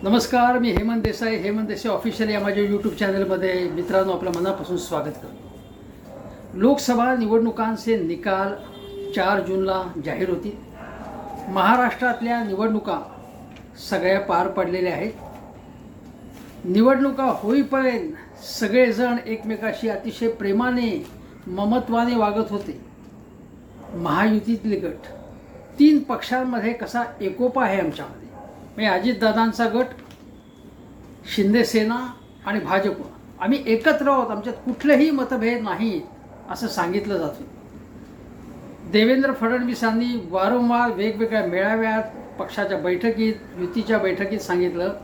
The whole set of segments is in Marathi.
नमस्कार, मी हेमंत देसाई ऑफिशियल या माझ्या यूट्यूब चॅनलमध्ये मित्रांनो आपलं मनापासून स्वागत करतो। लोकसभा निवडणुकांचे निकाल 4 जूनला जाहीर होतील। महाराष्ट्रातल्या निवडणुका सगळ्या पार पडलेल्या आहेत। निवडणुका होईपर्यंत सगळेजण एकमेकाशी अतिशय प्रेमाने ममत्वाने वागत होते। महायुतीतले गट 3 पक्षांमध्ये कसा एकोपा आहे आमच्यामध्ये, म्हणजे अजितदादांचा गट, शिंदे सेना आणि भाजप, आम्ही एकत्र आहोत, आमच्यात कुठलेही मतभेद नाही असं सांगितलं जातं। देवेंद्र फडणवीसांनी वारंवार वेगवेगळ्या मेळाव्यात, पक्षाच्या बैठकीत, युतीच्या बैठकीत सांगितलं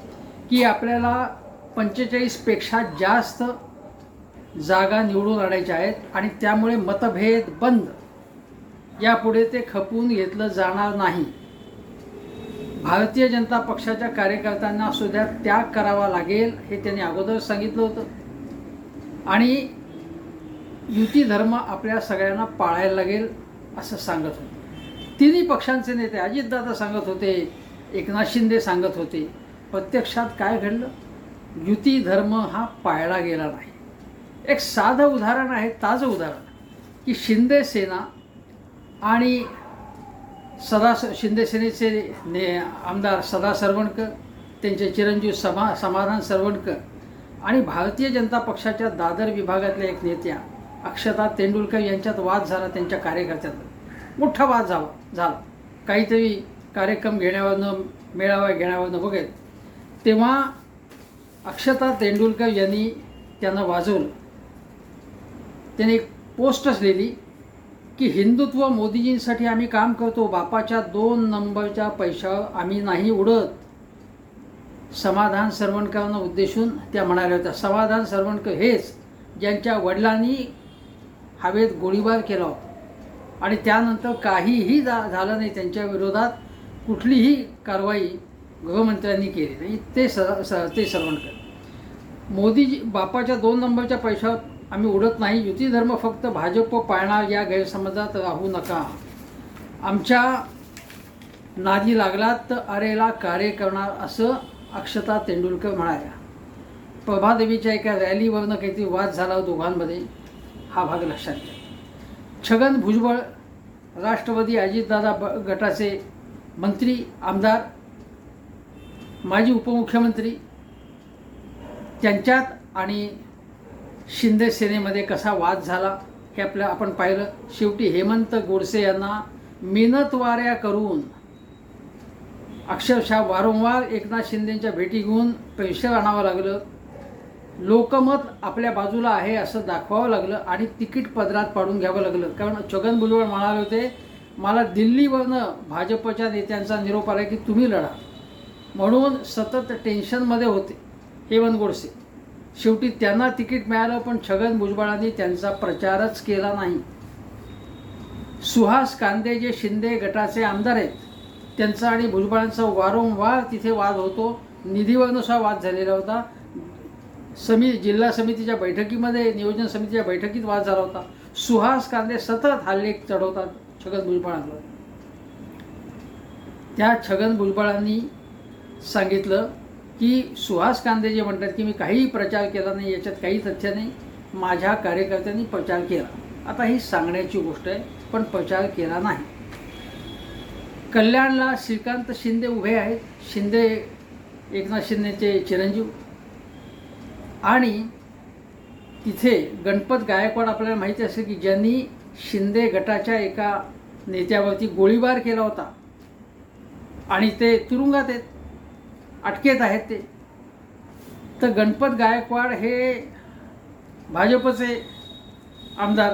की आपल्याला 45पेक्षा जास्त जागा निवडून आणायच्या आहेत आणि त्यामुळे मतभेद बंद, यापुढे ते खपवून घेतलं जाणार नाही। भारतीय जनता पक्षाच्या कार्यकर्त्यांना सुद्धा त्याग करावा लागेल हे त्यांनी अगोदर सांगितलं होतं आणि युती धर्म आपल्या सगळ्यांना पाळायला लागेल असं सांगत होते। तिन्ही पक्षांचे नेते अजितदादा सांगत होते, एकनाथ शिंदे सांगत होते। प्रत्यक्षात काय घडलं? युती धर्म हा पाळला गेला नाही। एक साधं उदाहरण आहे, ताजं उदाहरण, की शिंदे सेना आणि शिंदे सेनेचे आमदार सदा सरवणकर, त्यांचे चिरंजीव समाधान सरवणकर आणि भारतीय जनता पक्षाच्या दादर विभागातल्या एक नेत्या अक्षता तेंडुलकर यांच्यात वाद झाला। त्यांच्या कार्यकर्त्यांचा मोठा वाद झाला काहीतरी कार्यक्रम घेण्यावरनं, मेळावा घेण्यावरनं वगैरे। तेव्हा अक्षता तेंडुलकर यांनी त्यांना वाजवलं। त्यांनी एक पोस्टच लिहिली की हिंदुत्व मोदीजींसाठी आम्ही काम करतो, बापाच्या 2 नंबरच्या पैशावर आम्ही नाही उडत। समाधान सरवणकरांना उद्देशून त्या म्हणाल्या होत्या। समाधान सरवणकर हेच ज्यांच्या वडिलांनी हवेत गोळीबार केला होता आणि त्यानंतर काहीही झालं नाही, त्यांच्या विरोधात कुठलीही कारवाई गृहमंत्र्यांनी केली नाही, ते सरवणकर। मोदीजी बापाच्या 2 नंबरच्या पैशावर आम्ही उडत नाही, युती धर्म फक्त भाजप पाळणार या गैरसमजात राहू नका। आमच्या नादी लागलात तर अरेला कार्य करणार असं अक्षता तेंडुलकर म्हणाल्या। प्रभादेवीच्या एका रॅलीवरनं काहीतरी वाद झाला दोघांमध्ये, हा भाग लक्षात घ्या। छगन भुजबळ, राष्ट्रवादी अजितदादा गटाचे मंत्री, आमदार, माजी उपमुख्यमंत्री, त्यांच्यात आणि शिंदे सेनेमध्ये कसा वाद झाला हे आपण पाहिलं। शेवटी हेमंत गोडसे यांना मिनतवाऱ्या करून अक्षरशः वारंवार एकनाथ शिंदेंच्या भेटी घेऊन प्रेशर आणावं लागलं, लोकमत आपल्या बाजूला आहे असं दाखवावं लागलं आणि तिकीट पदरात पाडून घ्यावं लागलं। कारण छगन भुजबळ म्हणाले होते, मला दिल्लीवरनं भाजपच्या नेत्यांचा निरोप आला की तुम्ही लढा, म्हणून सतत टेन्शनमध्ये होते हेमंत गोडसे। शेवटी त्यांना तिकीट मिळालं, पण छगन भुजबळांनी त्यांचा प्रचारच केला नाही। सुहास कांदे जे शिंदे गटाचे आमदार आहेत, त्यांचा आणि भुजबळांचा वारंवार तिथे वाद होतो, निधीवरनुसार वाद झालेला होता। जिल्हा समितीच्या बैठकीमध्ये, नियोजन समितीच्या बैठकीत वाद झाला होता। सुहास कांदे सतत हल्ले चढवतात छगन भुजबळांवर। त्या छगन भुजबळांनी सांगितलं की सुहास कांदे जे म्हणतात की मी काहीही प्रचार केला नाही, याच्यात काही तथ्य नाही, माझ्या कार्यकर्त्यांनी प्रचार केला। आता ही सांगण्याची गोष्ट आहे, पण प्रचार केला नाही। कल्याणला श्रीकांत शिंदे उभे आहेत, शिंदे एकनाथ शिंदेचे चिरंजीव, आणि तिथे गणपत गायकवाड आपल्याला माहिती असेल की ज्यांनी शिंदे गटाच्या एका नेत्यावरती गोळीबार केला होता आणि ते तुरुंगात आहेत, अटकेत आहेत ते। तर गणपत गायकवाड हे भाजपचे आमदार,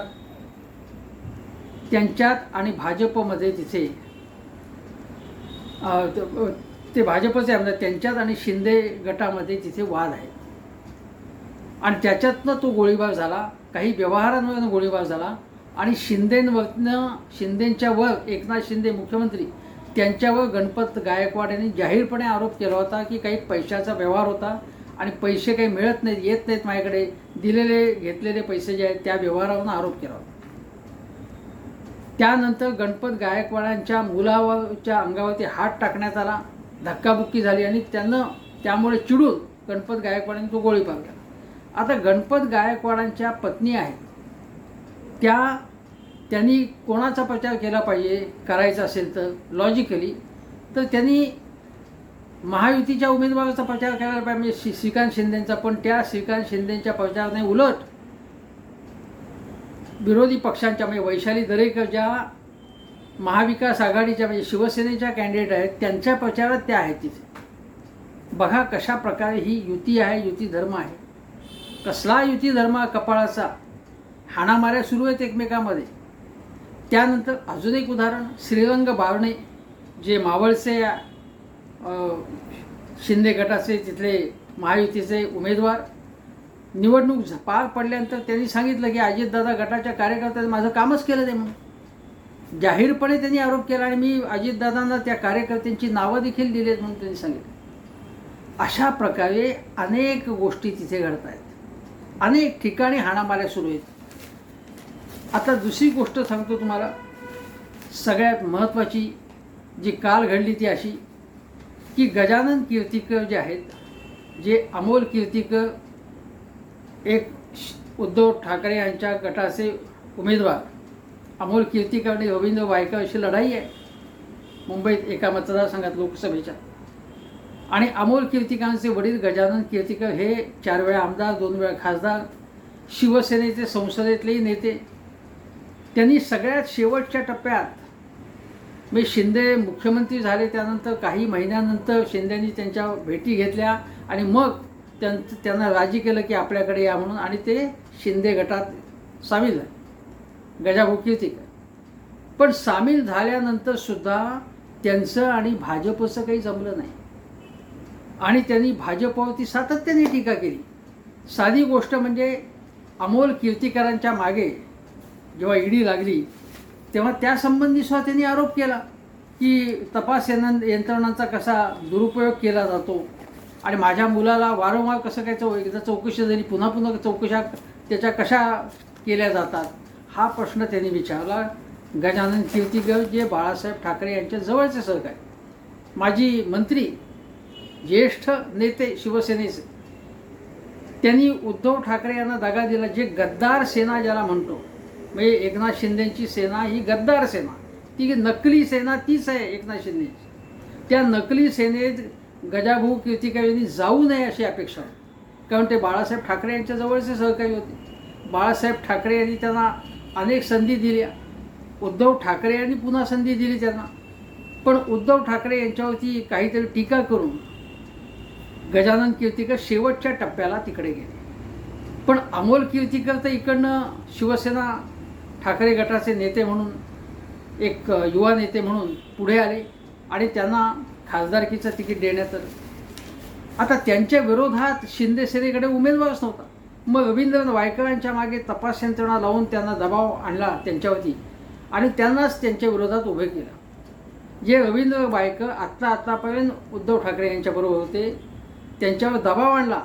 त्यांच्यात आणि भाजपमध्ये तिथे ते भाजपचे आमदार, त्यांच्यात आणि शिंदे गटामध्ये तिथे वाद आहे आणि त्याच्यातनं तो गोळीबार झाला, काही व्यवहारांवरनं गोळीबार झाला आणि शिंदेंच्यावर एकनाथ शिंदे मुख्यमंत्री, त्यांच्यावर गणपत गायकवाड यांनी जाहीरपणे आरोप केला होता की काही पैशाचा व्यवहार होता आणि पैसे काही मिळत नाहीत, येत नाहीत माझ्याकडे, दिलेले घेतलेले पैसे जे आहेत त्या व्यवहारावरून आरोप केला होता। त्यानंतर गणपत गायकवाडांच्या मुलावरच्या अंगावरती हात टाकण्यात आला, धक्काबुक्की झाली आणि त्यांना त्यामुळे चिडून गणपत गायकवाडांनी तो गोळीबार केला. आता गणपत गायकवाडांच्या पत्नी आहेत त्यांनी कोणाचा प्रचार केला पाहिजे करायचा असेल तर लॉजिकली तर त्यांनी महायुतीच्या उमेदवाराचा प्रचार करायला पाहिजे, म्हणजे श्रीकांत शिंदेंचा. पण त्या श्रीकांत शिंदेंच्या प्रचाराने उलट विरोधी पक्षांच्या म्हणजे वैशाली दरेकर ज्या महाविकास आघाडीच्या म्हणजे शिवसेनेच्या कॅन्डिडेट आहेत त्यांच्या प्रचारात त्या आहेत तिथे. बघा कशा प्रकारे ही युती आहे, युती धर्म आहे. कसला युती धर्म कपाळाचा, हाणामाऱ्या सुरू आहेत एकमेकांमध्ये. त्यानंतर अजून एक उदाहरण, श्रीरंग बारणे जे मावळचे शिंदे गटाचे तिथले महायुतीचे उमेदवार, निवडणूक पार पडल्यानंतर त्यांनी सांगितलं की अजितदादा गटाच्या कार्यकर्त्यांनी माझं कामच केलं ते म्हणून जाहीरपणे त्यांनी आरोप केला आणि मी अजितदादांना त्या कार्यकर्त्यांची नावं देखील दिली आहेत म्हणून त्यांनी सांगितलं. अशा प्रकारे अनेक गोष्टी तिथे घडत आहेत, अनेक ठिकाणी हाणामाऱ्या सुरू आहेत. आता दुसरी गोष्ट सांगतो तुम्हाला, सगळ्यात महत्त्वाची जी काल घडली ती अशी की गजानन कीर्तिकर जे आहेत, जे अमोल कीर्तिकर एक उद्धव ठाकरे यांच्या गटाचे उमेदवार, अमोल कीर्तिकर आणि रवींद्र वायकर अशी लढाई आहे मुंबईत एका मतदारसंघात लोकसभेच्या. आणि अमोल कीर्तिकांचे वडील गजानन कीर्तिकर हे 4 वेळा आमदार, 2 वेळा खासदार, शिवसेनेचे संसदेतलेही नेते. त्यांनी सगळ्यात शेवटच्या टप्प्यात म्हणजे शिंदे मुख्यमंत्री झाले त्यानंतर काही महिन्यानंतर शिंदेंनी त्यांच्या भेटी घेतल्या आणि मग त्यांना राजी केलं की आपल्याकडे या म्हणून, आणि ते शिंदे गटात सामील झाले गजाभाऊ कीर्तिकर. पण सामील झाल्यानंतर सुद्धा त्यांचं आणि भाजपचं काही जमलं नाही आणि त्यांनी भाजपवरती सातत्याने टीका केली. साधी गोष्ट म्हणजे अमोल कीर्तिकरांच्या मागे जेव्हा ईडी लागली तेव्हा त्यासंबंधी सुद्धा त्यांनी आरोप केला की तपास यंत्रणांचा कसा दुरुपयोग केला जातो आणि माझ्या मुलाला वारंवार कसं काय एकदा चौकशी झाली पुन्हा पुन्हा चौकशा त्याच्या कशा केल्या जातात हा प्रश्न त्यांनी विचारला. गजानन कीर्तिकर जे बाळासाहेब ठाकरे यांच्या जवळचे सहकारी, माजी मंत्री, ज्येष्ठ नेते शिवसेनेचे, त्यांनी उद्धव ठाकरे यांना दगा दिला. जे गद्दार सेना ज्याला म्हणतो, म्हणजे एकनाथ शिंदेची सेना ही गद्दार सेना, ती नकली सेना तीच आहे एकनाथ शिंदेची. त्या नकली सेनेत गजाभाऊ कीर्तिकर यांनी जाऊ नये अशी अपेक्षा होती, कारण ते बाळासाहेब ठाकरे यांच्या जवळचे सहकारी होते. बाळासाहेब ठाकरे यांनी त्यांना अनेक संधी दिल्या, उद्धव ठाकरे यांनी पुन्हा संधी दिली त्यांना. पण उद्धव ठाकरे यांच्यावरती काहीतरी टीका करून गजानन कीर्तिकर शेवटच्या टप्प्याला तिकडे गेले. पण अमोल कीर्तिकर तर इकडनं शिवसेना ठाकरे गटाचे नेते म्हणून, एक युवा नेते म्हणून पुढे आले आणि त्यांना खासदारकीचं तिकीट देण्यात आलं. आता त्यांच्या विरोधात शिंदे सेनेकडे उमेदवारच नव्हता. मग रवींद्र वायकरांच्या मागे तपास यंत्रणा लावून त्यांना दबाव आणला त्यांच्यावरती आणि त्यांनाच त्यांच्या विरोधात उभे केलं. जे रवींद्र वायकर आत्तापर्यंत उद्धव ठाकरे यांच्याबरोबर होते त्यांच्यावर दबाव आणला.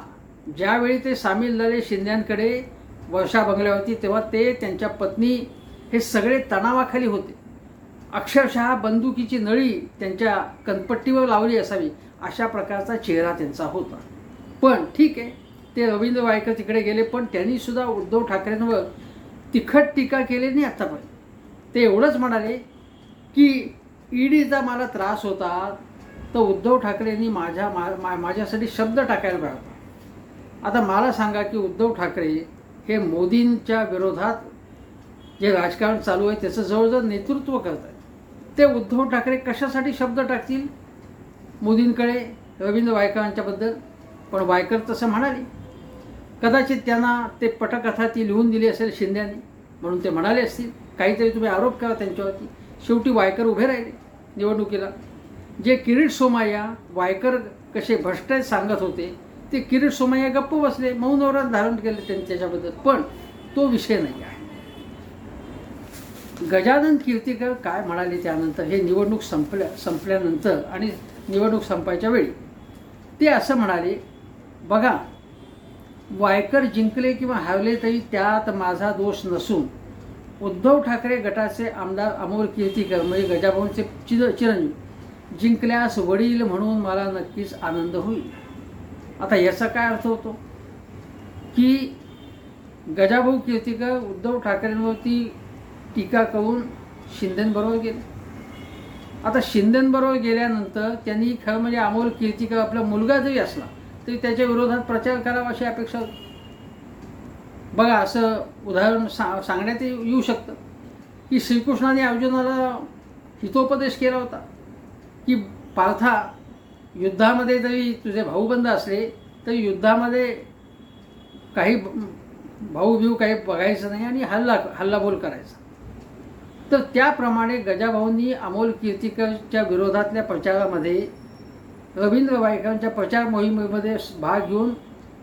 ज्यावेळी ते सामील झाले शिंद्यांकडे वर्षा बंगल्यावरती तेव्हा ते त्यांच्या पत्नी हे सगळे तणावाखाली होते. अक्षरशः बंदुकीची नळी त्यांच्या कनपट्टीवर लावली असावी अशा प्रकारचा चेहरा त्यांचा होता. पण ठीक आहे, ते रवींद्र वायकर तिकडे गेले, पण त्यांनीसुद्धा उद्धव ठाकरेंवर तिखट टीका केली नाही आत्तापर्यंत. ते एवढंच म्हणाले की ईडीचा मला त्रास होता तर उद्धव ठाकरेंनी माझ्यासाठी शब्द टाकायला पाहिजे होता. आता मला सांगा की उद्धव ठाकरे हे मोदींच्या विरोधात जे राजकारण चालू आहे त्याचं जवळजवळ नेतृत्व करत आहेत. ते उद्धव ठाकरे कशासाठी शब्द टाकतील मोदींकडे रवींद्र वायकरांच्याबद्दल? पण वायकर तसं म्हणाले. कदाचित त्यांना ते पटकथा ती लिहून दिली असेल शिंद्यांनी म्हणून ते म्हणाले असतील काहीतरी तुम्ही आरोप करा त्यांच्यावरती. शेवटी वायकर उभे राहिले निवडणुकीला. जे किरीट सोमय्या वायकर कसे भ्रष्ट सांगत होते ते किरीट सोमय्या गप्प बसले, मौन धोरण धारण केले त्यांनी त्याच्याबद्दल. पण तो विषय नाही आहे. गजानन कीर्तिकर काय म्हणाले त्यानंतर, हे निवडणूक संपल्यानंतर आणि निवडणूक संपायच्या वेळी ते असं म्हणाले, बघा वायकर जिंकले किंवा हारले तरी त्यात माझा दोष नसून उद्धव ठाकरे गटाचे आमदार अमोल कीर्तिकर म्हणजे गजाभाऊंचे चिरंजीव जिंकल्यास वडील म्हणून मला नक्कीच आनंद होईल. आता याचा काय अर्थ होतो की गजाभाऊ कीर्तीकर उद्धव ठाकरेंवरती टीका करून शिंदेंबरोबर गेले. आता शिंदेंबरोबर गेल्यानंतर त्यांनी खरं म्हणजे अमोल कीर्तीकर आपला मुलगा जरी असला तरी त्याच्या विरोधात प्रचार करावा अशी अपेक्षा होती. बघा, असं उदाहरण सांगण्यात येऊ शकतं की श्रीकृष्णाने अर्जुनाला हितोपदेश केला होता की पार्था, युद्धामध्ये जरी तुझे भाऊबंद असले तरी युद्धामध्ये काही भाऊ काही बघायचं नाही आणि हल्लाबोल करायचा. तर त्याप्रमाणे गजाभाऊंनी अमोल कीर्तीकरच्या विरोधातल्या प्रचारामध्ये रवींद्र वायकरांच्या प्रचार मोहिमेमध्ये भाग घेऊन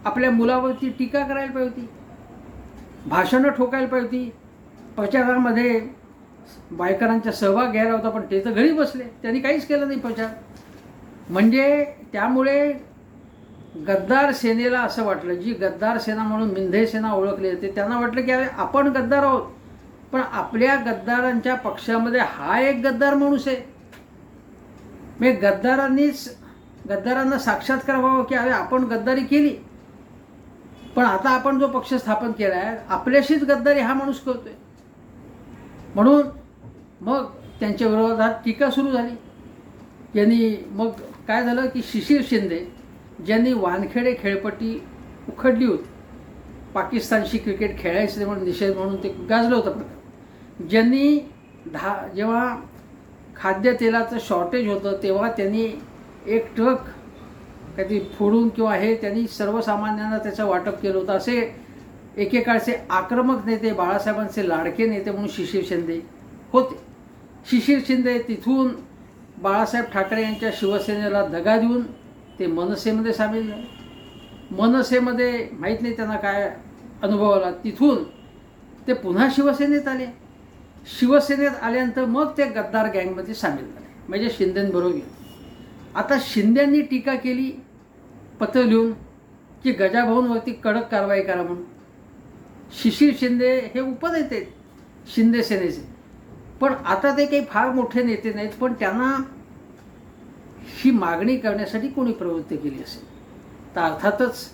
आपल्या मुलावरती टीका करायला पाहिजे होती, भाषणं ठोकायला पाहिजे होती. प्रचारामध्ये वायकरांचा सहभाग घ्यायला होता, पण ते तर घरी बसले, त्यांनी काहीच केलं नाही प्रचार. म्हणजे त्यामुळे गद्दार सेनेला असं वाटलं, जी गद्दार सेना म्हणून मिंधे सेना ओळखली जाते, त्यांना वाटलं की आपण गद्दार आहोत, पण आपल्या गद्दारांच्या पक्षामध्ये हा एक गद्दार माणूस आहे. म्हणजे गद्दारांना साक्षात्कार व्हावं की अरे आपण गद्दारी केली, पण आता आपण जो पक्ष स्थापन केला आहे आपल्याशीच गद्दारी हा माणूस करतोय. म्हणून मग त्यांच्या विरोधात टीका सुरू झाली. यांनी मग काय झालं की शिशिर शिंदे, ज्यांनी वानखेडे खेळपट्टी उखडली होती, पाकिस्तानशी क्रिकेट खेळायचं म्हणून निषेध म्हणून ते गाजलं होतं प्रकार, ज्यांनी जेव्हा खाद्यतेलाचं शॉर्टेज होतं तेव्हा त्यांनी एक ट्रक काहीतरी फोडून किंवा हे त्यांनी सर्वसामान्यांना त्याचं वाटप केलं होतं. असे एकेकाळचे आक्रमक नेते, बाळासाहेबांचे लाडके नेते म्हणून शिशिर शिंदे होते. शिशिर शिंदे तिथून बाळासाहेब ठाकरे यांच्या शिवसेनेला दगा देऊन ते मनसेमध्ये सामील झाले. मनसेमध्ये माहीत नाही त्यांना काय अनुभव आला, तिथून ते पुन्हा शिवसेनेत आले. शिवसेनेत आल्यानंतर मग ते गद्दार गँगमध्ये सामील झाले, म्हणजे शिंदेंबरोबर गेले. आता शिंदेंनी टीका केली पत्र लिहून की गजाभाऊंवरती कडक कारवाई करा म्हणून. शिशिर शिंदे हे उपनेते शिंदे सेनेचे, पण आता ते काही फार मोठे नेते नाहीत, पण त्यांना ही मागणी करण्यासाठी कोणी प्रवृत्ती केली असेल तर अर्थातच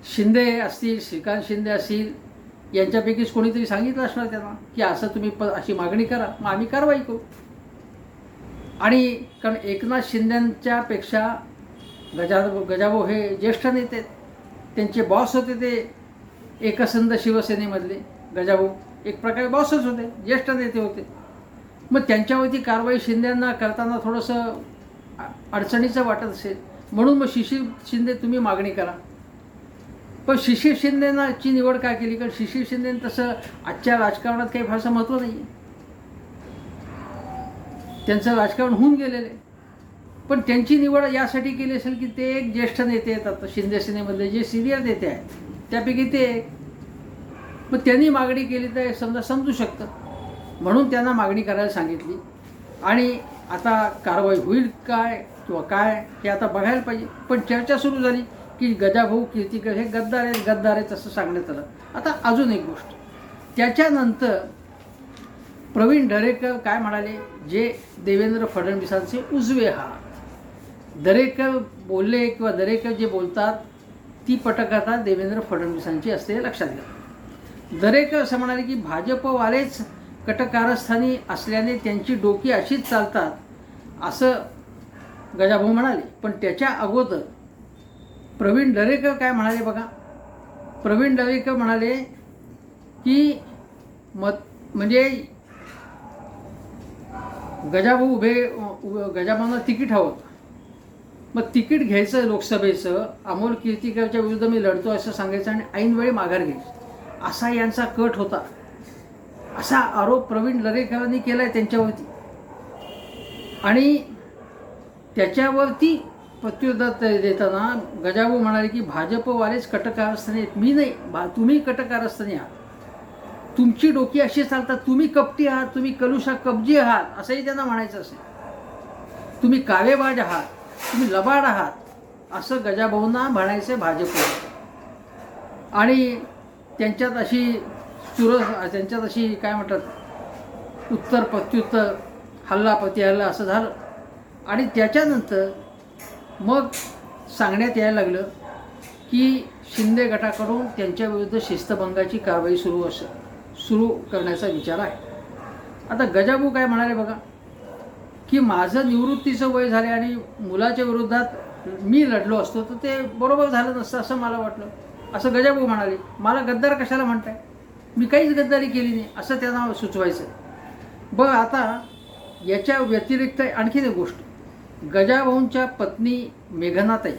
शिंदे असतील, श्रीकांत शिंदे असतील, यांच्यापैकीच कोणीतरी सांगितलं असणार त्यांना की असं तुम्ही अशी मागणी करा, मग आम्ही कारवाई करू. आणि कारण एकनाथ शिंदेंच्या पेक्षा गजाभाऊ हे ज्येष्ठ नेते, त्यांचे बॉस होते ते एकसंध शिवसेनेमधले. गजाभाऊ एक प्रकारे बॉसच होते, ज्येष्ठ नेते होते. मग त्यांच्यावरती कारवाई शिंदेंना करताना थोडंसं अडचणीचं वाटत असेल, म्हणून मग शिशिर शिंदे तुम्ही मागणी करा. पण शिशिर शिंदेची निवड काय केली, कारण शिशिर शिंदे तसं आजच्या राजकारणात काही फारसं महत्त्व नाही आहे, त्यांचं राजकारण होऊन गेलेलं आहे. पण त्यांची निवड यासाठी केली असेल की ते एक ज्येष्ठ नेते आहेत, आता शिंदे सेनेमधले जे सिनियर नेते आहेत त्यापैकी ते. मग त्यांनी मागणी केली तर समजा समजू शकतं, म्हणून त्यांना मागणी करायला सांगितली. आणि आता कारवाई होईल काय किंवा काय हे आता बघायला पाहिजे. पण चर्चा सुरू झाली की गजाभाऊ कीर्तीकर हे गद्दार आहेत असं सांगण्यात आलं. आता अजून एक गोष्ट, त्याच्यानंतर प्रवीण दरेकर काय म्हणाले, जे देवेंद्र फडणवीसांचे उजवे हात. दरेकर बोलले किंवा दरेकर जे बोलतात ती पटकथा देवेंद्र फडणवीसांची असते, हे लक्षात घ्या. दरेकर असं म्हणाले की भाजपवालेच कटकारस्थानी असल्याने त्यांची डोकी अशीच चालतात असं गजाभाऊ म्हणाले. पण त्याच्या अगोदर प्रवीण दरेकर काय म्हणाले बघा. प्रवीण दरेकर म्हणाले की म्हणजे गजाभाऊंना तिकीट हवं होतं, मग तिकीट घ्यायचं लोकसभेचं, अमोल कीर्तीकरच्या विरुद्ध मी लढतो असं सांगायचं आणि ऐनवेळी माघार घ्यायची, असा यांचा कट होता. असा आरोप प्रवीण दरेकरांनी केला आहे त्यांच्यावरती. आणि त्याच्यावरती प्रत्युत्तर देताना गजाभाऊ म्हणाले की भाजपवालेच कटकारस्थानी आहेत, मी नाही, तुम्ही कटकारस्थानी आहात, तुमची डोकी अशी चालतात, तुम्ही कपटी आहात, तुम्ही कलुषा कब्जी आहात असंही त्यांना म्हणायचं असेल, तुम्ही कावेबाज आहात, तुम्ही लबाड आहात असं गजाभाऊंना म्हणायचं भाजप. आणि त्यांच्यात अशी काय म्हणतात उत्तर प्रत्युत्तर, हल्ला प्रतिहल्ला असं झालं. आणि त्याच्यानंतर मग सांगण्यात यायला लागलं की शिंदे गटाकडून त्यांच्याविरुद्ध शिस्तभंगाची कारवाई सुरू करण्याचा विचार आहे. आता गजाभाऊ काय म्हणाले बघा, की माझं निवृत्तीचं वय झाले आणि मुलाच्या विरोधात मी लढलो असतो तर ते बरोबर झालं नसतं असं मला वाटलं, असं गजाभाऊ म्हणाले. मला गद्दार कशाला म्हणताय, मी काहीच गद्दारी केली नाही असं त्यांना सुचवायचं. बघ आता याच्या व्यतिरिक्त आणखीन एक गोष्ट, गजाभाऊंच्या पत्नी मेघनाताई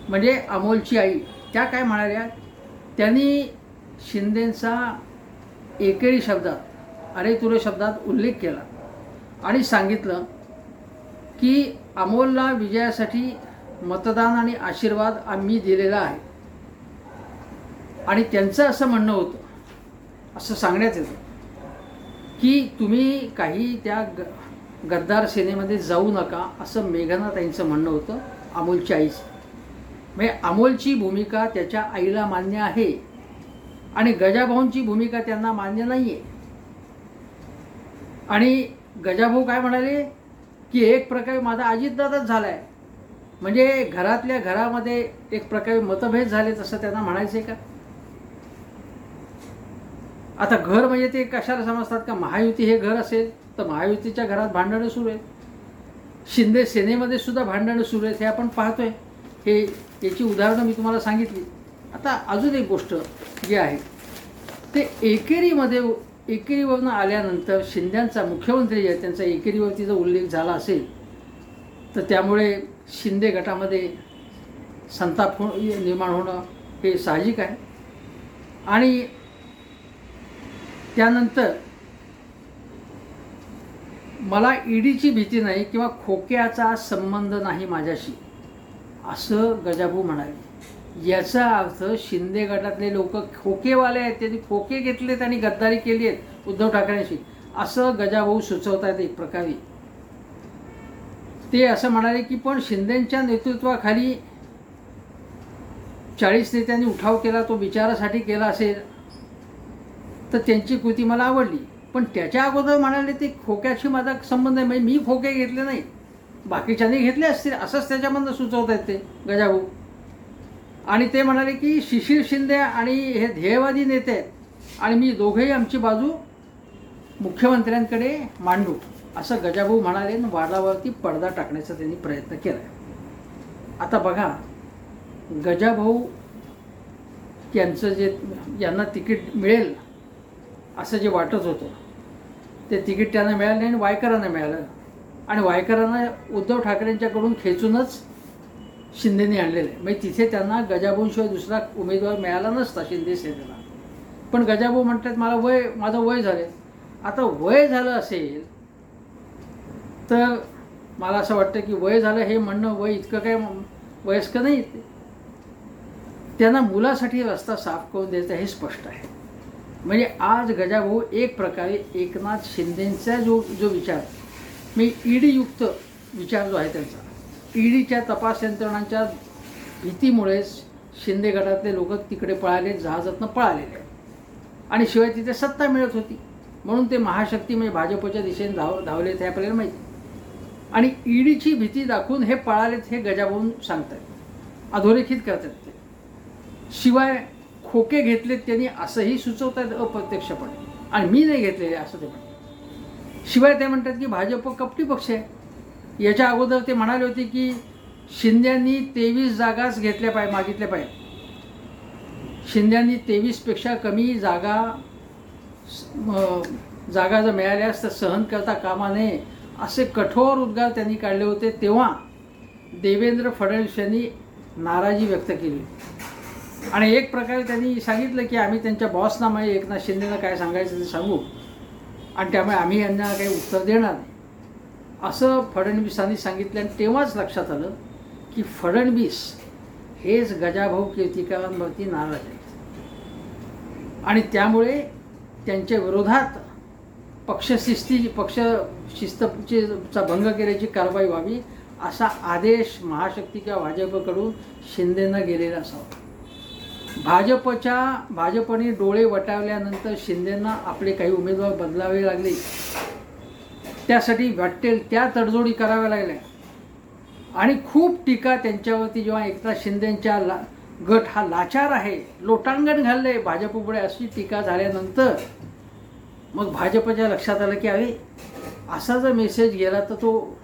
म्हणजे अमोलची आई, त्या काय म्हणाल्या, त्यांनी शिंदेंचा एकेरी शब्दात अरे तुरे शब्दात उल्लेख केला आणि सांगितलं की अमोलला विजयासाठी मतदान आणि आशीर्वाद आम्ही दिलेला आहे. आणि त्यांचं असं म्हणणं होतं, असं सांगण्यात येतं की तुम्ही काही त्या गद्दार सेनेमध्ये जाऊ नका असं मेघनाताईंचं म्हणणं होतं, अमोलच्या आईचं. म्हणजे अमोलची भूमिका त्याच्या आईला मान्य आहे आणि गजाभाऊंची भूमिका त्यांना मान्य नाही आहे. आणि गजाभाऊ काय म्हणाले की एक प्रकारे माझा अजितदादाच झाला आहे, म्हणजे घरातल्या घरामध्ये एक प्रकारे मतभेद झाले तसं त्यांना म्हणायचं आहे का. आता घर म्हणजे ते कशाला समजतात का, महायुती हे घर असेल तर महायुतीच्या घरात भांडणं सुरू आहेत, शिंदे सेनेमध्ये सुद्धा भांडणं सुरू आहेत, हे आपण पाहतोय. हे याची उदाहरणं मी तुम्हाला सांगितली. आता अजून एक गोष्ट जी आहे ते एकेरीवरनं आल्यानंतर शिंद्यांचा मुख्यमंत्री जे आहे त्यांचा एकेरीवरती जर उल्लेख झाला असेल तर त्यामुळे शिंदे गटामध्ये संताप निर्माण होणं हे साहजिक आहे. आणि त्यानंतर मला ईडीची भीती नाही किंवा खोक्याचा संबंध नाही माझ्याशी असं गजाभाऊ म्हणाले. याचा अर्थ शिंदे गटातले लोक खोकेवाले आहेत, त्यांनी खोके घेतलेत आणि गद्दारी केली आहेत उद्धव ठाकरेंशी असं गजाभाऊ सुचवत आहेत. एक प्रकारे ते असं म्हणाले की पण शिंदेंच्या नेतृत्वाखाली 40 नेत्यांनी उठाव केला, तो विचारासाठी केला असेल तर त्यांची कृती मला आवडली. पण त्याच्या अगोदर म्हणाले ते खोक्याशी माझा संबंध आहे, म्हणजे मी खोके घेतले नाही, बाकीच्यांनी घेतले असतील असंच त्याच्यामधनं सुचवत आहेत ते गजाभाऊ. आणि ते म्हणाले की शिशिर शिंदे आणि हे ध्येयवादी नेते आहेत आणि मी दोघेही आमची बाजू मुख्यमंत्र्यांकडे मांडू असं गजाभाऊ म्हणाले आणि वादावरती पडदा टाकण्याचा त्यांनी प्रयत्न केला. आता बघा गजाभाऊ यांचं जे यांना तिकीट मिळेल असं जे वाटत होतं ते तिकीट त्यांना मिळालं नाही आणि वायकरांना मिळालं. आणि वायकरांना उद्धव ठाकरेंच्याकडून खेचूनच शिंदेने आणलेलं आहे, म्हणजे तिथे त्यांना गजाभाऊंशिवाय दुसरा उमेदवार मिळाला नसता शिंदे सेनेला. पण गजाभाऊ म्हणतात माझं वय झालं. आता वय झालं असेल तर मला असं वाटतं की वय झालं हे म्हणणं वय इतकं काय वयस्कर नाही. त्यांना मुलासाठी रस्ता साफ करून द्यायचा हे स्पष्ट आहे. म्हणजे आज गजाभाऊ एक प्रकारे एकनाथ शिंदेंचा जो विचार मी ईडीयुक्त विचार जो आहे त्यांचा, ईडीच्या तपास यंत्रणांच्या भीतीमुळेच शिंदे गटातले लोक तिकडे पळाले, जहाजातनं पळालेले आणि शिवाय तिथे सत्ता मिळत होती म्हणून ते महाशक्ती म्हणजे भाजपच्या दिशेने धावलेत हे आपल्याला माहिती. आणि ईडीची भीती दाखवून हे पळालेत हे गजाभाऊ सांगतात, अधोरेखित करतात ते. शिवाय खोके घेतलेत त्यांनी असंही सुचवतात अप्रत्यक्षपणे आणि मी नाही घेतलेले असं ते म्हणतात. शिवाय ते म्हणतात की भाजप कपटी पक्ष आहे. याच्या अगोदर ते म्हणाले होते की शिंद्यांनी 23 जागाच मागितल्या पाहिजे. शिंद्यांनी 23पेक्षा कमी जागा जर मिळाल्यास तर सहन करता कामा नये असे कठोर उद्गार त्यांनी काढले होते. तेव्हा देवेंद्र फडणवीस यांनी नाराजी व्यक्त केली आणि एक प्रकारे त्यांनी सांगितलं की आम्ही त्यांच्या बॉसना म्हणजे एकनाथ शिंदेना काय सांगायचं ते सांगू आणि त्यामुळे आम्ही यांना काही उत्तर देणार नाही असं फडणवीसांनी सांगितलं. आणि तेव्हाच लक्षात आलं की फडणवीस हेच गजाभाऊ कीर्तिकारांवरती नाराज आहेत आणि त्यामुळे त्यांच्या विरोधात पक्षशिस्तीचा भंग केल्याची कारवाई व्हावी असा आदेश महाशक्ती किंवा भाजपकडून शिंदेंना गेलेला असावा. भाजपने डोळे वटावल्यानंतर शिंदेंना आपले काही उमेदवार बदलावे लागले, त्यासाठी वाटेल त्या तडजोडी कराव्या लागल्या आणि खूप टीका त्यांच्यावरती जेव्हा एकनाथ शिंदेंच्या गट हा लाचार आहे, लोटांगण घाललं आहे भाजपपुढे, अशी टीका झाल्यानंतर मग भाजपच्या लक्षात आलं की अरे असा जर मेसेज गेला तर तो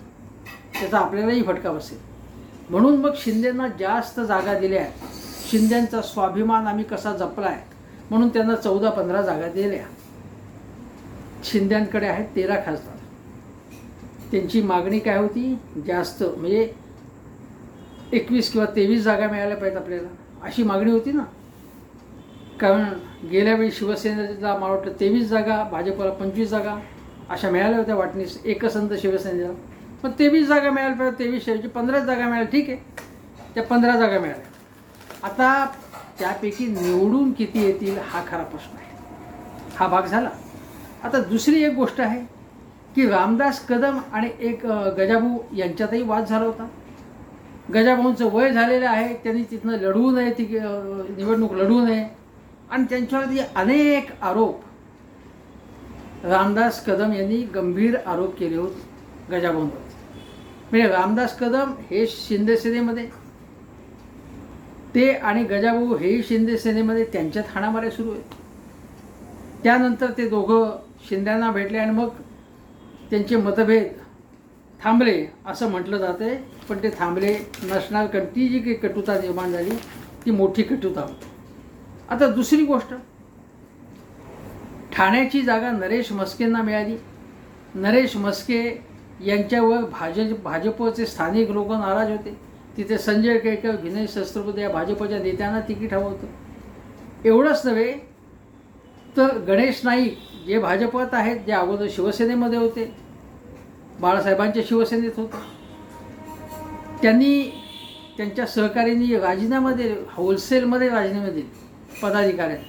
त्याचा आपल्यालाही फटका बसेल. म्हणून मग शिंदेंना जास्त जागा दिल्या. शिंदेंचा स्वाभिमान आम्ही कसा जपला आहे म्हणून त्यांना 14-15 जागा दिल्या. शिंदेंकडे आहेत 13 खासदार. त्यांची मागणी काय होती? जास्त, म्हणजे 21 किंवा 23 जागा मिळाल्या पाहिजेत आपल्याला, अशी मागणी होती ना. कारण गेल्या वेळी शिवसेनेला मला वाटतं 23 जागा, भाजपला 25 जागा अशा मिळाल्या होत्या वाटणीस, एकसंध शिवसेनेला. पण 23 जागा मिळायला पाहिजे, 23 15 जागा मिळाल्या, ठीक आहे, त्या 15 जागा मिळाल्या. आता त्यापैकी निवडून किती येतील हा खरा प्रश्न आहे. हा भाग झाला. आता दुसरी एक गोष्ट आहे की रामदास कदम आणि एक गजाभाऊ यांच्यातही वाद झाला होता. गजाभाऊंचं वय झालेलं आहे, त्यांनी तिथनं लढवू नये, ती निवडणूक लढवू नये, आणि त्यांच्यावरती अनेक आरोप रामदास कदम यांनी गंभीर आरोप केले होते गजाभाऊंवर. म्हणजे रामदास कदम हे शिंदे सेनेमध्ये, ते आणि गजाभाऊ हेही शिंदे सेनेमध्ये, त्यांच्यात हाणामाऱ्या सुरू आहेत. त्यानंतर ते दोघं शिंद्यांना भेटले आणि मग त्यांचे मतभेद थांबले असं म्हटलं जाते, पण ते थांबले नसणार. कारण ती जी काही कटुता निर्माण झाली ती मोठी कटुता होती. आता दुसरी गोष्ट, ठाण्याची जागा नरेश म्हस्केंना मिळाली. नरेश म्हस्के यांच्यावर भाजपचे स्थानिक लोक नाराज होते. तिथे संजय केळकर, विनय सहस्त्रबुद्धे या भाजपच्या नेत्यांना तिकीट हवं होतं. एवढंच नव्हे तर गणेश नाईक जे भाजपात आहेत, जे अगोदर शिवसेनेमध्ये होते, बाळासाहेबांच्या शिवसेनेत होते, त्यांनी त्यांच्या सहकाऱ्यांनी राजीनामा दिले, होलसेलमध्ये राजीनामा दिले पदाधिकाऱ्यांनी.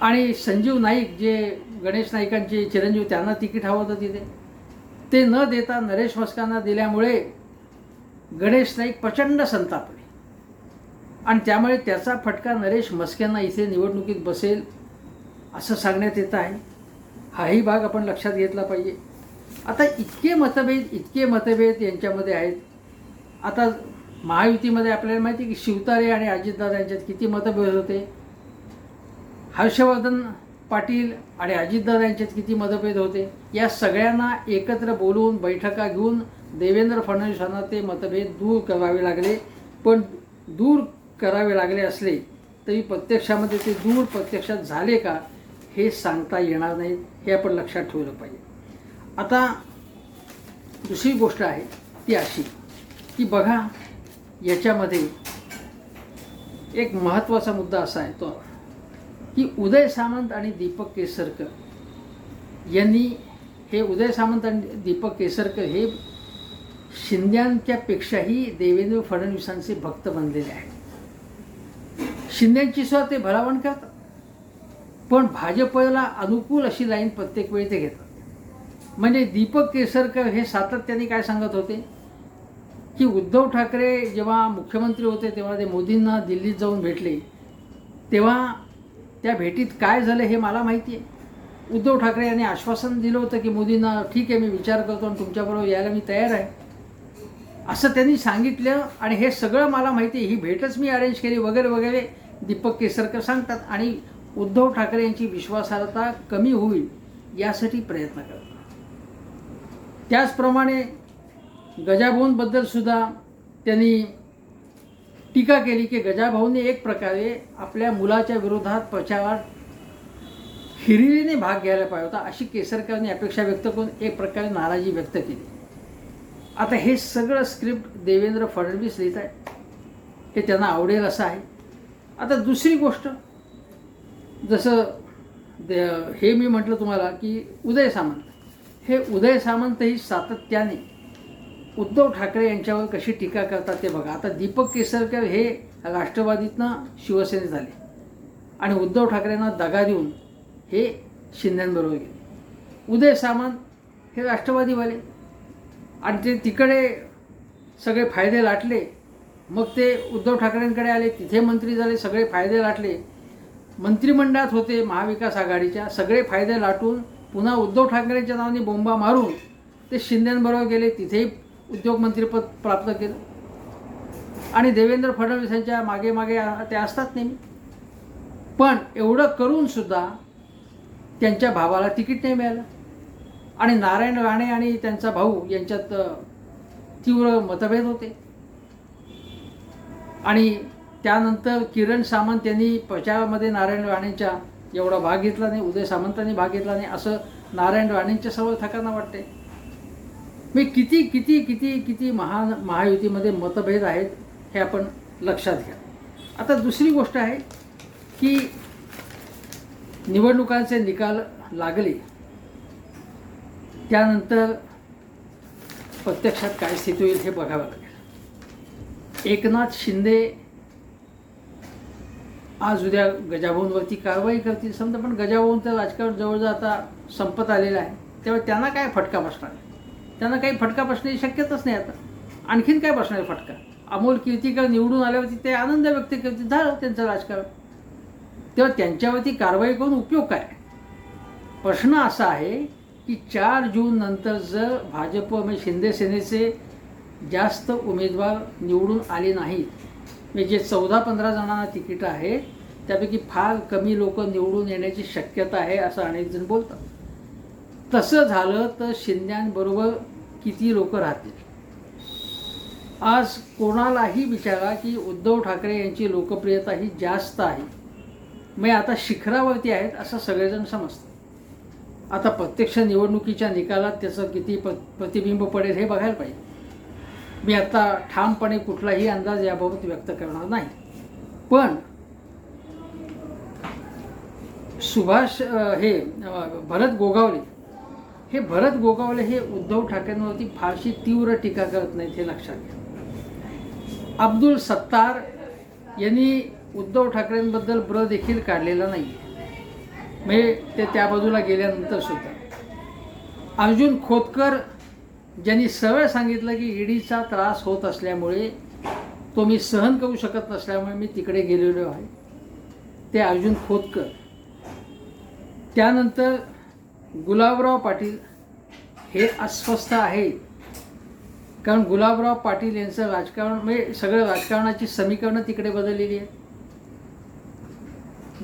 आणि संजीव नाईक जे गणेश नाईकांचे चिरंजीव, त्यांना तिकीट हवं होतं तिथे, ते न देता नरेश म्हस्कांना दिल्यामुळे गणेश नाईक प्रचंड संतापले आणि त्यामुळे त्याचा फटका नरेश म्हस्केंना इथे निवडणुकीत बसेल असं सांगण्यात येत आहे. हाही भाग आपण लक्षात घेतला पाहिजे. आता इतके मतभेद यांच्यामध्ये आहेत. आता महायुतीमध्ये आपल्याला माहिती आहे की शिवतारे आणि अजितदादा यांच्यात किती मतभेद होते. हर्षवर्धन पाटील आणि अजितदादा यांच्यात किती मतभेद होते. या सगळ्यांना एकत्र बोलवून बैठका घेऊन देवेंद्र फडणवीसांना ते मतभेद दूर करावे लागले. पण दूर करावे लागले असले तरी प्रत्यक्षामध्ये ते दूर प्रत्यक्षात झाले का हे सांगता येणार नाही, हे आपण लक्षात ठेवलं पाहिजे. आता दुसरी गोष्ट आहे ती अशी की बघा, याच्यामध्ये एक महत्त्वाचा मुद्दा असा आहे तो की उदय सामंत आणि दीपक केसरकर यांनी, हे उदय सामंत आणि दीपक केसरकर हे शिंद्यांच्यापेक्षाही देवेंद्र फडणवीसांचे भक्त बनलेले आहेत. शिंद्यांची सुद्धा ते भलावण करतात, पण भाजपला अनुकूल अशी लाईन प्रत्येक वेळी ते घेतात. म्हणजे दीपक केसरकर हे सातत्याने काय सांगत होते की उद्धव ठाकरे जेव्हा मुख्यमंत्री होते तेव्हा ते मोदींना दिल्लीत जाऊन भेटले, तेव्हा त्या भेटीत काय झालं हे मला माहिती आहे. उद्धव ठाकरे यांनी आश्वासन दिलं होतं की मोदींना, ठीक आहे मी विचार करतो आणि तुमच्याबरोबर यायला मी तयार आहे, असं त्यांनी सांगितलं. आणि हे सगळं मला माहिती आहे, ही भेटच मी अरेंज केली वगैरे वगैरे दीपक केसरकर सांगतात. आणि उद्धव ठाकरे यांची विश्वासार्हता कमी होईल यासाठी प्रयत्न करतात. त्याचप्रमाणे गजाभाऊंबद्दल सुद्धा त्यांनी टीका केली की गजाभाऊंनी एक प्रकारे आपल्या मुलाच्या विरोधात प्रचारात हिरिरीने भाग घ्यायला पाहिजे होता, अशी केसरकरांनी अपेक्षा व्यक्त करून एक प्रकारे नाराजी व्यक्त केली. आता हे सगळं स्क्रिप्ट देवेंद्र फडणवीस लिहित आहेत, हे त्यांना आवडेल असं आहे. आता दुसरी गोष्ट, जसं हे मी म्हटलं तुम्हाला की उदय सामंत, हे उदय सामंतही सातत्याने उद्धव ठाकरे यांच्यावर कशी टीका करतात ते बघा. आता दीपक केसरकर हे राष्ट्रवादीतनं शिवसेनेत झाले आणि उद्धव ठाकरेंना दगा देऊन हे शिंद्यांबरोबर गेले. उदय सामंत हे राष्ट्रवादीवाले आणि ते तिकडे सगळे फायदे लाटले, मग ते उद्धव ठाकरेंकडे आले, तिथे मंत्री झाले, सगळे फायदे लाटले, मंत्रिमंडळात होते महाविकास आघाडीच्या, सगळे फायदे लाटून पुन्हा उद्धव ठाकरेंच्या नावाने बोंबा मारून ते शिंद्यांबरोबर गेले, तिथेही उद्योगमंत्रीपद प्राप्त केलं. आणि देवेंद्र फडणवीसांच्या मागे मागे ते असतात नेहमी. पण एवढं करूनसुद्धा त्यांच्या भावाला तिकीट नाही मिळालं आणि नारायण राणे आणि त्यांचा भाऊ यांच्यात तीव्र मतभेद होते. आणि त्यानंतर किरण सामंत यांनी प्रचारामध्ये नारायण राणेंच्या एवढा भाग घेतला नाही, उदय सामंतांनी भाग घेतला नाही, असं नारायण राणेंच्या समर्थकांना वाटते. मी किती किती किती किती महायुतीमध्ये मतभेद आहेत हे आपण लक्षात घ्या. आता दुसरी गोष्ट आहे की निवडणुकांचे निकाल लागले त्यानंतर प्रत्यक्षात काय स्थिती होईल हे बघावं लागेल. एकनाथ शिंदे आज उद्या गजाभाऊंवरती कारवाई करतील समजा, पण गजाभाऊंचं राजकारण जवळजवळ आता संपत आलेलं आहे, तेव्हा त्यांना काय फटका बसणार? त्यांना काही फटका बसण्याची शक्यताच नाही. आता आणखीन काय बसणार फटका? अमोल कीर्तीकर निवडून आल्यावरती ते आनंद व्यक्त करतील, झालं त्यांचं राजकारण. तेव्हा त्यांच्यावरती कारवाई करून उपयोग काय? प्रश्न असा आहे की 4 जून नंतर जर भाजप म्हणजे शिंदे सेनेचे जास्त उमेदवार निवडून आले नाहीत, म्हणजे जे 14-15 जणांना तिकीट आहे त्यापैकी फार कमी लोक निवडून येण्याची शक्यता आहे असं अनेक जण बोलतात. तसं झालं तर शिंद्यांबरोबर किती लोक राहतील? आज कोणालाही विचारा की उद्धव ठाकरे यांची लोकप्रियता ही जास्त आहे, मग आता शिखरावरती आहेत असं सगळेजण समजतात. आता प्रत्यक्ष निवडणुकीच्या निकालात त्याचं किती प्रतिबिंब पडेल हे बघायला पाहिजे. मी आता ठामपणे कुठलाही अंदाज याबाबत व्यक्त करणार नाही. पण भरत गोगावले हे उद्धव ठाकरेंवरती फारशी तीव्र टीका करत नाहीत हे लक्षात घ्या. अब्दुल सत्तार यांनी उद्धव ठाकरेंबद्दल ब्र देखील काढलेला नाही, म्हणजे ते त्या बाजूला गेल्यानंतर सुद्धा. अर्जुन खोतकर ज्यांनी सरळ सांगितलं की ईडीचा त्रास होत असल्यामुळे तो मी सहन करू शकत नसल्यामुळे मी तिकडे गेलेलो आहे, ते अर्जुन खोतकर. त्यानंतर गुलाबराव पाटील हे अस्वस्थ आहेत, कारण गुलाबराव पाटील यांचं राजकारण म्हणजे सगळं राजकारणाची समीकरणं तिकडे बदललेली आहेत.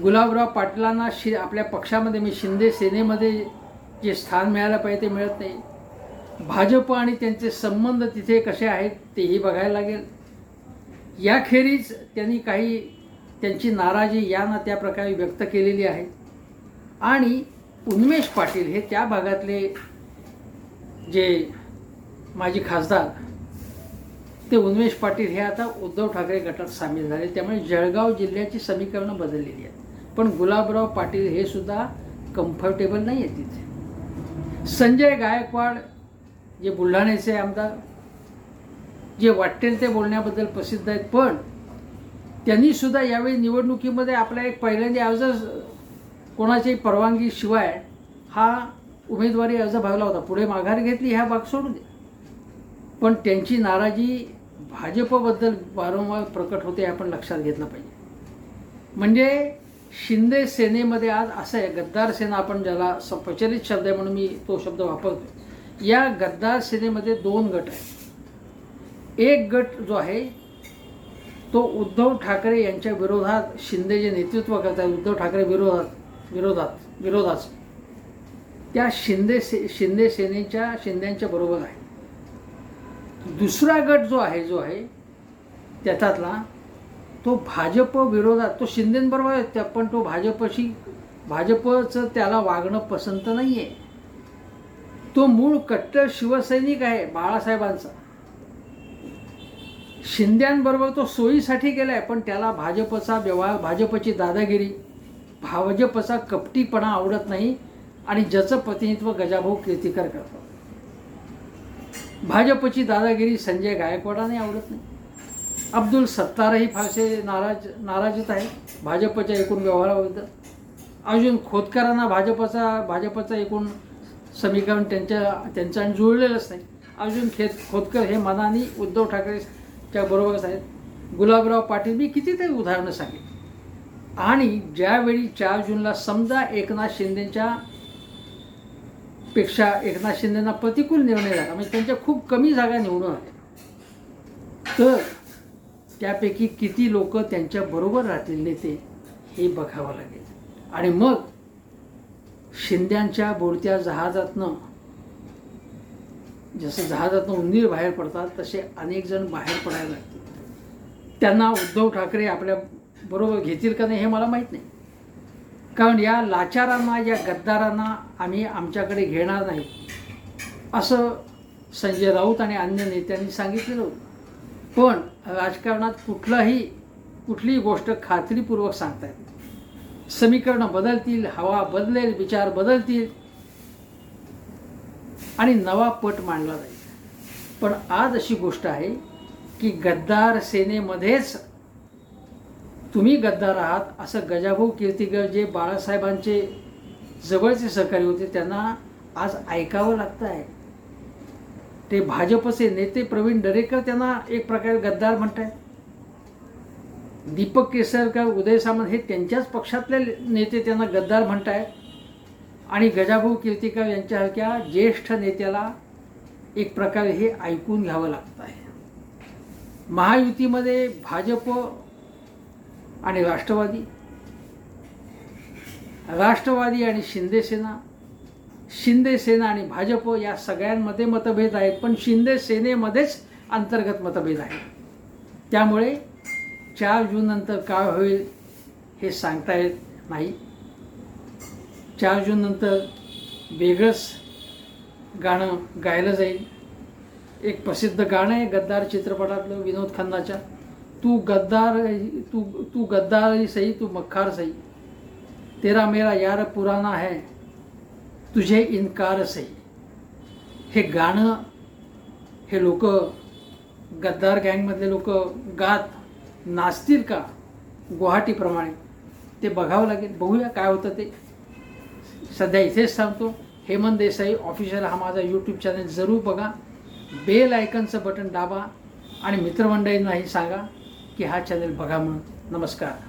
गुलाबराव पाटलांना आपल्या पक्षामध्ये मी शिंदे सेनेमध्ये जे स्थान मिळायला पाहिजे ते मिळत नाही. भाजप आणि त्यांचे संबंध तिथे कसे आहेत तेही बघायला लागेल. याखेरीज त्यांनी काही त्यांची नाराजी या ना त्या प्रकारे व्यक्त केलेली आहे. आणि उन्मेष पाटील हे त्या भागातले जे माजी खासदार, ते उन्मेष पाटील हे आता उद्धव ठाकरे गटात सामील झाले, त्यामुळे जळगाव जिल्ह्याची समीकरणं बदललेली आहेत. पण गुलाबराव पाटील हे सुद्धा कम्फर्टेबल नाही आहेत तिथे. संजय गायकवाड जे बुलढाण्याचे आमदार, जे वाटेल ते बोलण्याबद्दल प्रसिद्ध आहेत, पण त्यांनी सुद्धा यावेळी निवडणुकीमध्ये आपला एक पहिल्यांदा अर्ज कोणाच्याही परवानगीशिवाय हा उमेदवारी अर्ज भरला होता. पुढे माघार घेतली, ह्या भाग सोडून दे. पण त्यांची नाराजी भाजपबद्दल वारंवार प्रकट होते, आपण लक्षात घेतलं पाहिजे. म्हणजे शिंदे सेनेमध्ये आज असं आहे, गद्दार सेना आपण ज्याला प्रचलित शब्द आहे म्हणून मी तो शब्द वापरतो. या गद्दार सेनेमध्ये 2 गट आहेत. एक गट जो आहे तो उद्धव ठाकरे यांच्या विरोधात, शिंदे जे नेतृत्व करतात उद्धव ठाकरे विरोधात त्या शिंदे शिंद्यांच्या बरोबर आहे. दुसरा गट जो आहे त्याच्यातला तो भाजप विरोधात, तो शिंदेंबरोबर आहे, पण तो भाजपचं त्याला वागणं पसंत नाही आहे. तो मूळ कट्टर शिवसैनिक आहे बाळासाहेबांचा. शिंद्यांबरोबर तो सोयीसाठी गेलाय, पण त्याला भाजपचा व्यवहार, भाजपची दादागिरी, भाजपचा कपटीपणा आवडत नाही. आणि ज्याचं प्रतिनिधित्व गजाभाऊ कीर्तीकर करतात. भाजपची दादागिरी संजय गायकवाडांनी आवडत नाही. अब्दुल सत्तारही फारसे नाराजीत आहे भाजपच्या एकूण व्यवहाराविरुद्ध. अर्जुन खोतकरांना भाजपचा एकूण समीकरण त्यांच्या जुळलेलंच नाही. अर्जुन खोतकर हे मनाने उद्धव ठाकरेच्या बरोबरच आहेत. गुलाबराव पाटील, मी कितीतरी उदाहरणं सांगेन. आणि ज्यावेळी 4 जूनला समजा एकनाथ शिंदेंना प्रतिकूल निर्णय झाला, म्हणजे त्यांच्या खूप कमी जागा निवडून आल्या, तर त्यापैकी किती लोक त्यांच्या बरोबर राहतील नेते हे बघावं लागेल. आणि मग शिंद्यांच्या बुडत्या जहाजातनं जसं जहाजातनं उंदीर बाहेर पडतात तसे अनेक जण बाहेर पडायला लागतील. त्यांना उद्धव ठाकरे आपल्या बरोबर घेतील का नाही हे मला माहीत नाही, कारण या लाचारांना, या गद्दारांना आम्ही आमच्याकडे घेणार नाही असं संजय राऊत आणि अन्य नेत्यांनी सांगितलेलं होतं. पण राजकारणात कुठलीही गोष्ट खात्रीपूर्वक सांगता येते. समीकरणं बदलतील, हवा बदलेल, विचार बदलतील आणि नवा पट मांडला जाईल. पण आज अशी गोष्ट आहे की गद्दार सेनेमध्येच तुम्ही गद्दार आहात असं गजाभाऊ कीर्तीकर जे बाळासाहेबांचे जवळचे सहकारी होते त्यांना आज ऐकावं लागतं आहे. ते भाजपचे नेते प्रवीण दरेकर त्यांना एक प्रकारे गद्दार म्हणत आहेत. दीपक केसरकर, उदय सामंत हे त्यांच्याच पक्षातले नेते त्यांना गद्दार म्हणत आहेत. आणि गजाभाऊ कीर्तीकर यांच्यासारख्या ज्येष्ठ नेत्याला एक प्रकारे हे ऐकून घ्यावं लागतं आहे. महायुतीमध्ये भाजप आणि राष्ट्रवादी आणि शिंदे सेना आणि भाजप या सगळ्यांमध्ये मतभेद आहेत. पण शिंदे सेनेमध्येच अंतर्गत मतभेद आहेत. त्यामुळे 4 जून नंतर काय होईल हे सांगता येत नाही. 4 जून नंतर वेगळंच गाणं गायलं जाईल. एक प्रसिद्ध गाणं आहे गद्दार चित्रपटातलं विनोद खन्नाच्या, तू गद्दार सही, तू मक्कार सही, तेरा मेरा यार पुराना है, तुझे इनकार सही. हे गाणं हे लोक, गद्दार गँगमधले लोक गात नाचतील का गुवाहाटीप्रमाणे ते बघावं लागेल. बघूया काय होतं ते. सध्या इथेच थांबतो. हेमंत देसाई ऑफिशियल हा माझा यूट्यूब चॅनल जरूर बघा. बेल आयकनचं बटन दाबा आणि मित्रमंडळींनाही सांगा की हा चॅनल बघा म्हणून. नमस्कार.